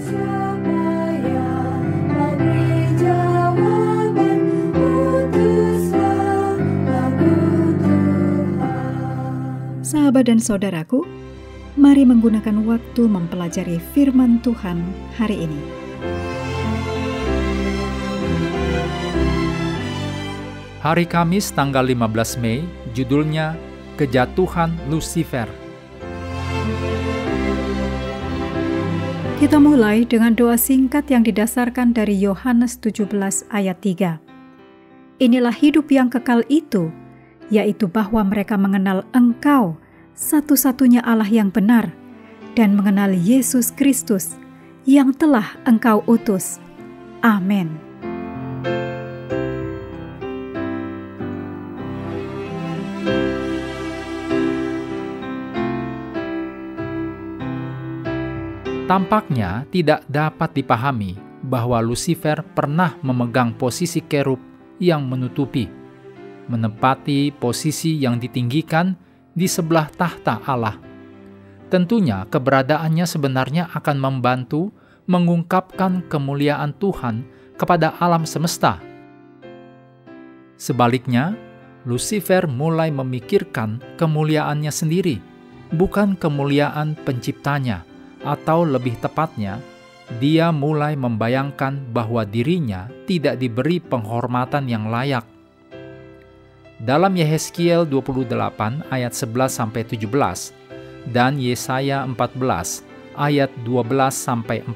Supaya memberi jawaban, utuslah Aku Tuhan. Sahabat dan saudaraku, mari menggunakan waktu mempelajari firman Tuhan hari ini. Hari Kamis tanggal 15 Mei, judulnya Kejatuhan Lusifer. Kita mulai dengan doa singkat yang didasarkan dari Yohanes 17 ayat 3. Inilah hidup yang kekal itu, yaitu bahwa mereka mengenal Engkau, satu-satunya Allah yang benar, dan mengenal Yesus Kristus, yang telah Engkau utus. Amin. Tampaknya tidak dapat dipahami bahwa Lusifer pernah memegang posisi kerub yang menutupi, menempati posisi yang ditinggikan di sebelah tahta Allah. Tentunya keberadaannya sebenarnya akan membantu mengungkapkan kemuliaan Tuhan kepada alam semesta. Sebaliknya, Lusifer mulai memikirkan kemuliaannya sendiri, bukan kemuliaan penciptanya. Atau lebih tepatnya, dia mulai membayangkan bahwa dirinya tidak diberi penghormatan yang layak. Dalam Yehezkiel 28 ayat 11-17 dan Yesaya 14 ayat 12-14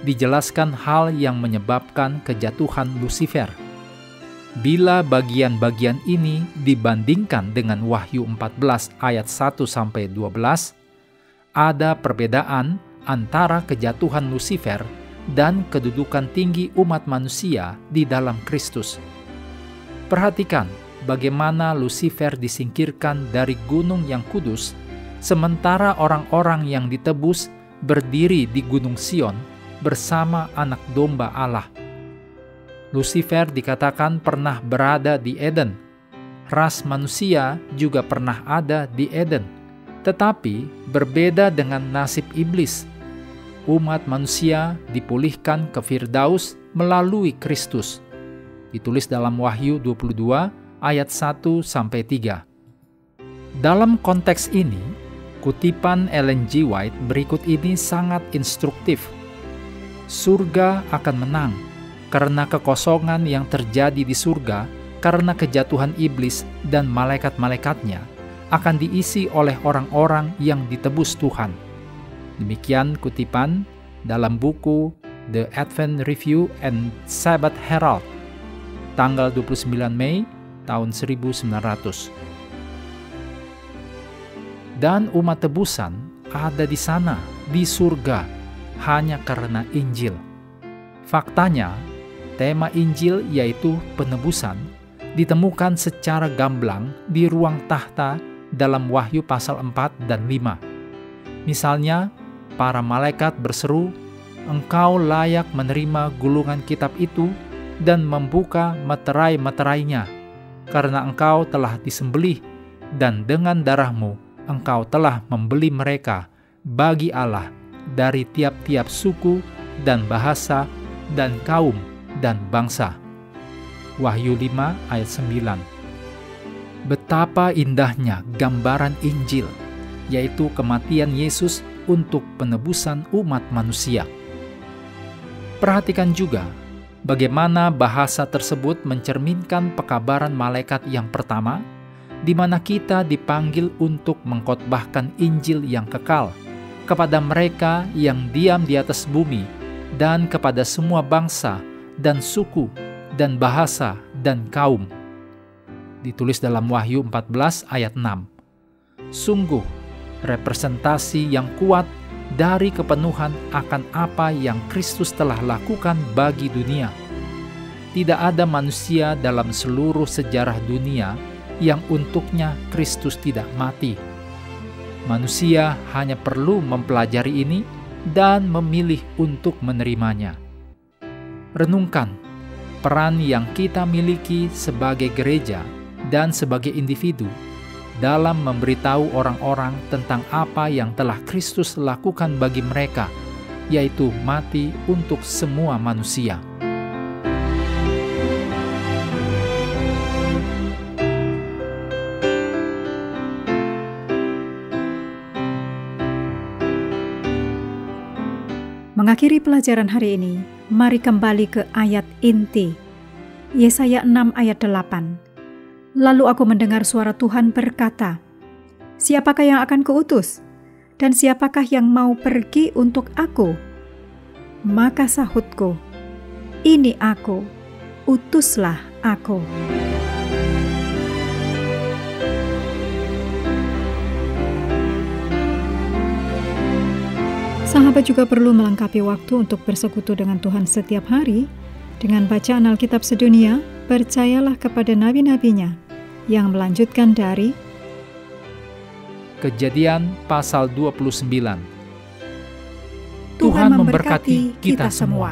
dijelaskan hal yang menyebabkan kejatuhan Lusifer. Bila bagian-bagian ini dibandingkan dengan Wahyu 14 ayat 1-12, ada perbedaan antara kejatuhan Lusifer dan kedudukan tinggi umat manusia di dalam Kristus. Perhatikan bagaimana Lusifer disingkirkan dari gunung yang kudus, sementara orang-orang yang ditebus berdiri di Gunung Sion bersama anak domba Allah. Lusifer dikatakan pernah berada di Eden. Ras manusia juga pernah ada di Eden. Tetapi berbeda dengan nasib iblis. Umat manusia dipulihkan ke Firdaus melalui Kristus. Ditulis dalam Wahyu 22 ayat 1-3. Dalam konteks ini, kutipan Ellen G. White berikut ini sangat instruktif. Surga akan menang karena kekosongan yang terjadi di surga karena kejatuhan iblis dan malaikat-malaikatnya akan diisi oleh orang-orang yang ditebus Tuhan. Demikian kutipan dalam buku The Advent Review and Sabbath Herald, tanggal 29 Mei tahun 1900. Dan umat tebusan ada di sana, di surga, hanya karena Injil. Faktanya, tema Injil yaitu penebusan ditemukan secara gamblang di ruang tahta dalam Wahyu pasal 4 dan 5. Misalnya, para malaikat berseru, "Engkau layak menerima gulungan kitab itu dan membuka meterai-meterainya, karena engkau telah disembelih, dan dengan darahmu engkau telah membeli mereka bagi Allah dari tiap-tiap suku dan bahasa dan kaum dan bangsa." Wahyu 5 ayat 9. Betapa indahnya gambaran Injil, yaitu kematian Yesus untuk penebusan umat manusia. Perhatikan juga bagaimana bahasa tersebut mencerminkan pekabaran malaikat yang pertama, di mana kita dipanggil untuk mengkhotbahkan Injil yang kekal kepada mereka yang diam di atas bumi dan kepada semua bangsa dan suku dan bahasa dan kaum. Ditulis dalam Wahyu 14 ayat 6. Sungguh, representasi yang kuat dari kepenuhan akan apa yang Kristus telah lakukan bagi dunia. Tidak ada manusia dalam seluruh sejarah dunia yang untuknya Kristus tidak mati. Manusia hanya perlu mempelajari ini dan memilih untuk menerimanya. Renungkan peran yang kita miliki sebagai gereja dan sebagai individu dalam memberitahu orang-orang tentang apa yang telah Kristus lakukan bagi mereka yaitu mati untuk semua manusia. Mengakhiri pelajaran hari ini, mari kembali ke ayat inti, Yesaya 6 ayat 8. Lalu aku mendengar suara Tuhan berkata, "Siapakah yang akan kuutus? Dan siapakah yang mau pergi untuk aku?" Maka sahutku, "Ini aku, utuslah aku." Sahabat juga perlu melengkapi waktu untuk bersekutu dengan Tuhan setiap hari dengan bacaan Alkitab sedunia. Percayalah kepada nabi-nabinya yang melanjutkan dari Kejadian pasal 29. Tuhan memberkati kita semua.